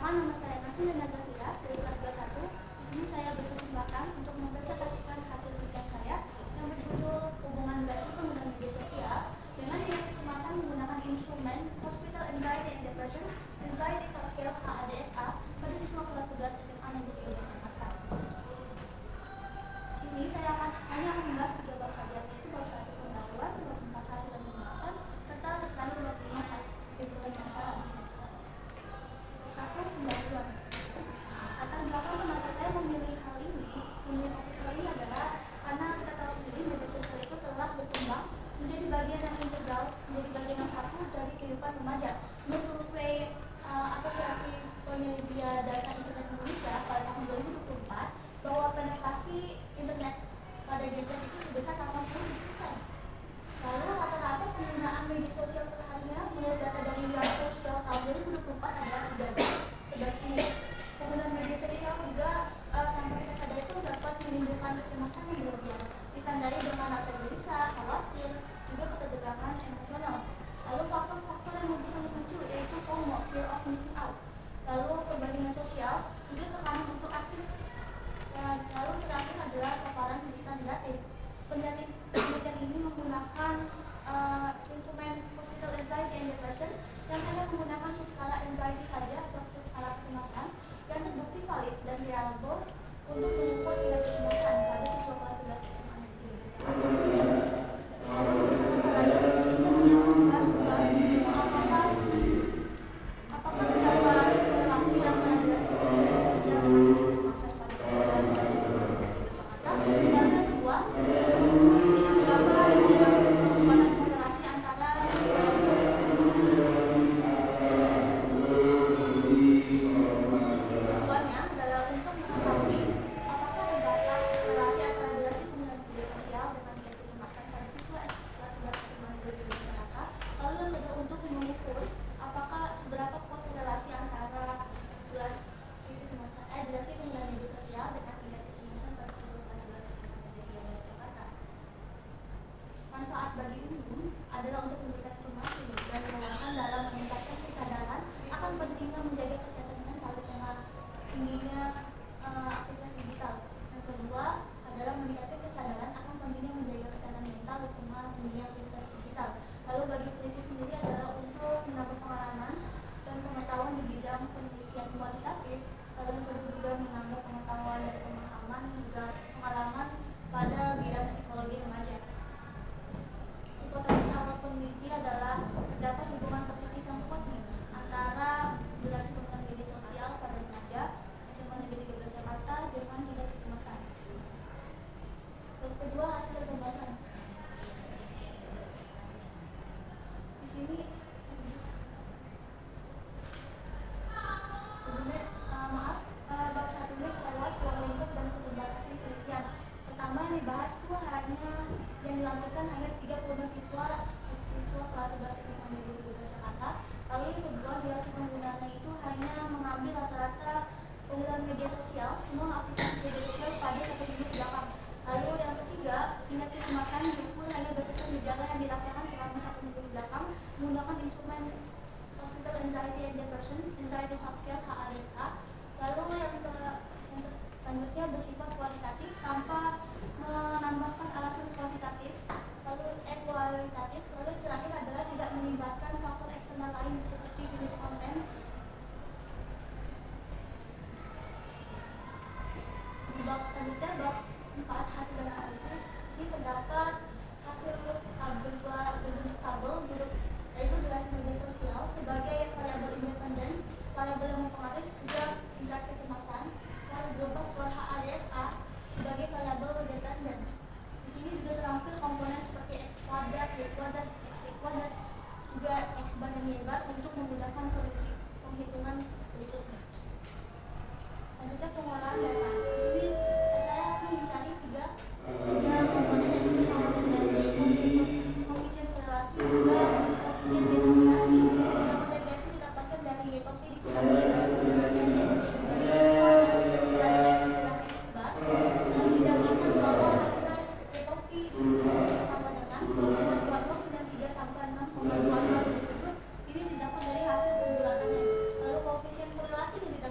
Perkenalkan, nama saya Nasim dan Nazafira dari kelas 21. Di sini saya berkesempatan untuk mempresentasikan hasil penelitian saya yang berjudul Hubungan Durasi Penggunaan Media Sosial dengan tingkat kecemasan menggunakan instrumen Hospital Anxiety and Depression Anxiety Soft Scale HADSA pada siswa kelas 11 SMA Negeri 12 Jakarta. Sini saya hanya akan membahas 3 bab saja, yaitu bab 1 pendahuluan, bab 4 hasil dan pembahasan, serta lalu bab 5 kesimpulan dan saran. Satu, pendahuluan. Latar belakang kenapa saya memilih topik hal ini adalah karena kita tahu sendiri media sosial itu telah berkembang menjadi bagian yang integral, menjadi bagian yang satu dari kehidupan remaja. Menurut survei Asosiasi Penyedia Jasa Internet Indonesia pada tahun 2024 bahwa penetrasi internet pada gadget itu sebesar 87%. Lalu rata-rata penggunaan media sosial perharinya menurut data dari Yahoo Sosial tahun 2024 adalah 11 ini. Penggunaan media sosial juga tanpa kita sadari itu dapat menimbulkan kecemasan yang berlebihan, ditandai dengan rasa gelisah, khawatir, juga ketegangan emosional. Lalu faktor-faktor yang bisa memicu yaitu FOMO, fear of missing out. Lalu perbandingan sosial, juga tekanan untuk aktif. Dan lalu terakhir adalah paparan pendidikan negatif. Penelitian ini menggunakan instrumen Hospital Anxiety and Depression yang hanya menggunakan subskala anxiety saja atau subskala kecemasan yang terbukti valid dan reliable untuk mengukur tingkat kecemasan pada siswa kelas 11 SMA Negeri 12. Lalu masalahnya di sini hanya membahas tentang apakah terdapat relasi antara durasi media sosial dengan kecemasan pada siswa kelas 11 SMA Negeri 12. Dan yang kedua, manfaat bagi umum adalah untuk memberikan informasi dan wawasan dalam meningkatkan kesadaran akan pentingnya menjaga kesehatan mental di tengah tingginya aktivitas digital. Yang kedua adalah meningkatkan kesadaran akan pentingnya menjaga kesehatan mental di tengah tingginya aktivitas digital. Lalu bagi peneliti sendiri adalah untuk menambah pengalaman dan pengetahuan di bidang penelitian kualitatif. Lalu yang kedua juga menambah pengetahuan dan pemahaman juga pengalaman pada bidang psikologi remaja. Hipotesis awal peneliti adalah terdapat hubungan positif yang kuat nih antara durasi penggunaan media sosial pada remaja SMA Negeri 12 Jakarta dengan tingkat kecemasan. Yang kedua, hasil dan pembahasan. Di sini bab 1 ini kelewat ruang lingkup dan keterbatasan penelitian. Pertama yang dibahas itu hanya yang dilakukan hanya 36 siswa kelas 11 SMA Negeri 12 Jakarta. Lalu yang kedua, durasi penggunaannya itu hanya mengambil rata-rata penggunaan media sosial semua aplikasi media sosial pada 1 minggu belakang. Lalu yang ketiga, tingkat kecemasan diukur hanya berdasarkan gejala yang dirasakan selama 1 minggu belakang menggunakan instrumen Hospital Anxiety and Depression Anxiety Soft Scale HADSA. Lalu yang selanjutnya bersifat kualitatif tanpa menambahkan alasan kuantitatif, lalu kualitatif. Lalu terakhir adalah tidak melibatkan faktor eksternal lain seperti jenis konten. Di bab selanjutnya, bab 4 hasil dan analisis, sini terdapat hasil berbentuk tabel yaitu durasi media sosial sebagai variabel independen, variabel yang mempengaruhi juga tingkat kecemasan, skala global skala HADSA sebagai variabel dependen. Di sini juga terampil komponen seperti x kuadrat, y kuadrat, x kuadrat, juga x bar dan y bar untuk memudahkan penghitungan berikutnya. Lanjutnya pengolahan data. Di sini saya akan mencari tiga komponen yaitu kesamaan relasi, koefisien korelasi, juga koefisien determinasi. Kesamaan relasi didapatkan dari y topi dikurangi y bar dengan x dari x kuadrat x bar. Lalu didapatkan bahwa hasilnya y topi sama dengan 2,2093 tambah 6,25. Ini didapat dari hasil pembulatannya. Lalu koefisien korelasi yang didapat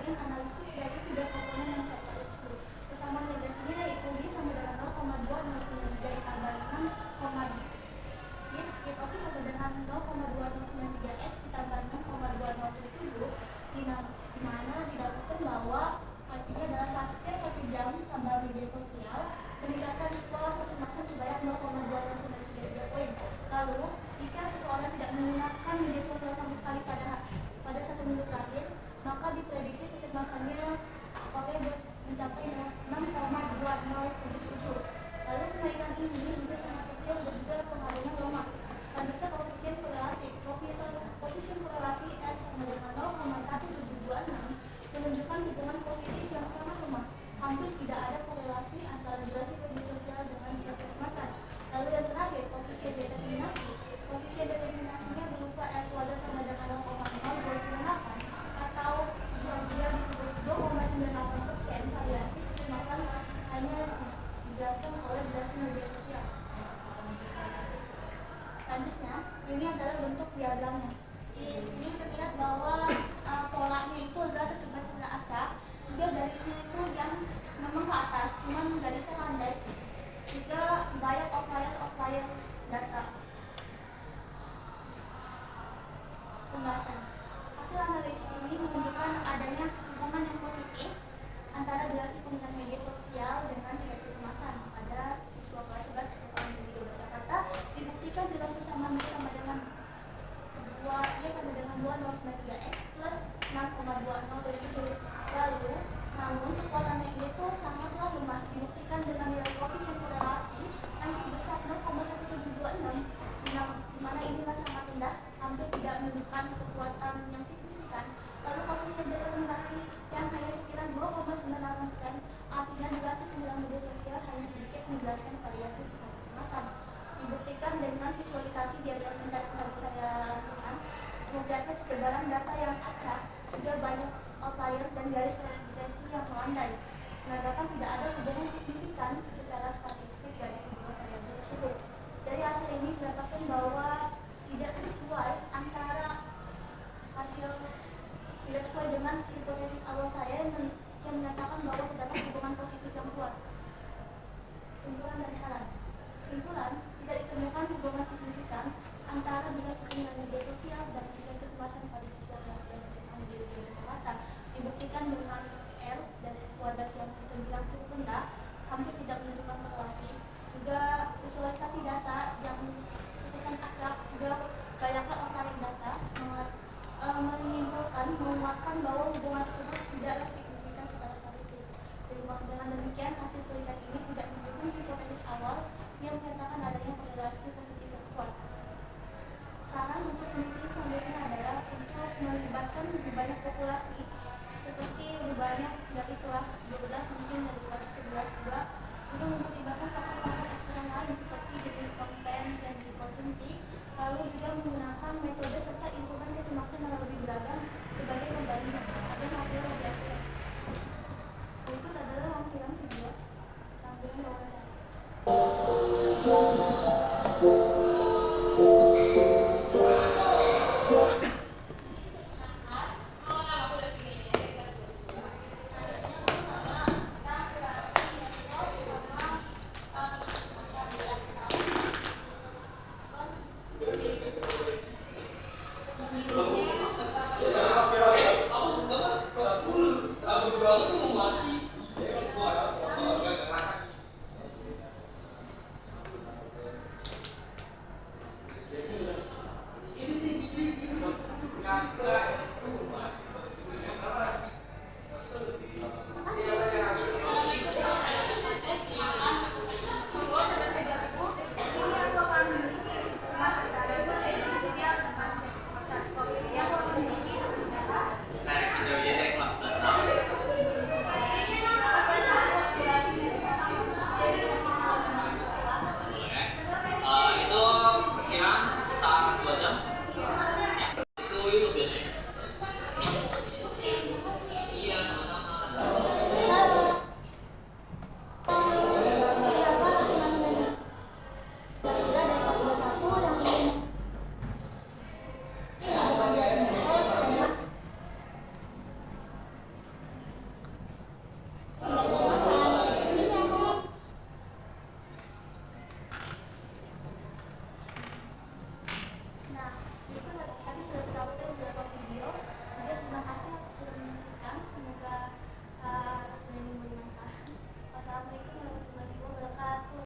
bikin analisis dari tiga komponen yang saya cari tersebut. Persamaan negasinya yaitu D sama dengan 0,2093 ditambah 6, itu sama dengan 0,2093 X ditambah 6,2077, di mana didapatkan bahwa artinya adalah subscribe 1 jam tambah media sosial meningkatkan skor kecemasan sebanyak 0,2093 poin. Lalu jika seseorang tidak menggunakan media sosial sama sekali pada 1 minggu terakhir, maka diprediksi kecemasannya skornya mencapai 6,2077. Lalu kenaikan ini juga sangat kecil dan juga pengaruhnya lemah. Selanjutnya koefisien korelasi. Koefisien korelasi X sama dengan 0,1726 menunjukkan hubungan positif yang sangat lemah. Hampir tidak ada korelasi antara durasi media sosial dengan tingkat kecemasan. Lalu yang terakhir, koefisien determinasi. Koefisien determinasinya berupa R kuadrat sama dengan 0,0298 atau juga disebut 2,98%. Variasi kecemasan hanya dijelaskan oleh durasi media sosial. Selanjutnya, ini adalah bentuk diagramnya. Di sini terlihat bahwa polanya itu adalah tersebar sebelah acak. Juga dari sini itu yang memang ke atas, cuman garisnya landai. Juga banyak outlier data. Pembahasan. Hasil analisis ini menunjukkan adanya hubungan yang positif antara durasi penggunaan media sosial dengan tingkat kecemasan pada siswa kelas 11 SMA Negeri 12 Jakarta. Dibuktikan dengan persamaan sama dengan 2,93 X plus 6,2077. Lalu, namun kekuatannya itu sangatlah lemah. Dibuktikan dengan nilai koefisien korelasi yang sebesar 0,1726, yang mana inilah sangat rendah, hampir tidak menunjukkan kekuatan yang signifikan. Lalu koefisien determinasi yang hanya sekira 2,98%, artinya durasi penggunaan media sosial hanya sedikit menjelaskan variasi tingkat kecemasan. Dibuktikan dengan visualisasi diagram pencarian yang saya lakukan, memperlihatkan sebaran data yang acak, juga banyak outlier dan garis regresi yang melandai, menandakan tidak ada hubungan signifikan secara statistik dari kedua variabel tersebut. Dari hasil ini didapatkan bahwa tidak sesuai antara hasil tidak sesuai dengan hipotesis awal saya yang menyatakan bahwa terdapat hubungan positif yang kuat. Kesimpulan dan saran. Kesimpulan, tidak ditemukan hubungan signifikan antara durasi penggunaan media sosial dan tingkat kecemasan pada siswa kelas 11 SMA Negeri 12 Jakarta. Dibuktikan dengan R dan R kuadrat yang terbilang cukup rendah, hampir tidak menunjukkan korelasi. Juga visualisasi data yang terkesan acak, juga banyaknya outlier data menguatkan bahwa hubungan tersebut tidaklah signifikan secara statistik. Dengan demikian, hasil penelitian ini tidak mendukung hipotesis awal yang menyatakan adanya korelasi positif yang kuat. Saran untuk peneliti selanjutnya adalah untuk melibatkan lebih banyak populasi, seperti lebih banyak dari kelas 12 mungkin dari kelas 11 juga, untuk mempertimbangkan faktor-faktor eksternal lain seperti jenis konten yang dikonsumsi, lalu juga menggunakan metode serta instrumen kecemasan yang lebih beragam sebagai pembanding agar hasil objektif. Berikut adalah lampiran video, lampiran wawancara. Aku banget tuh mati.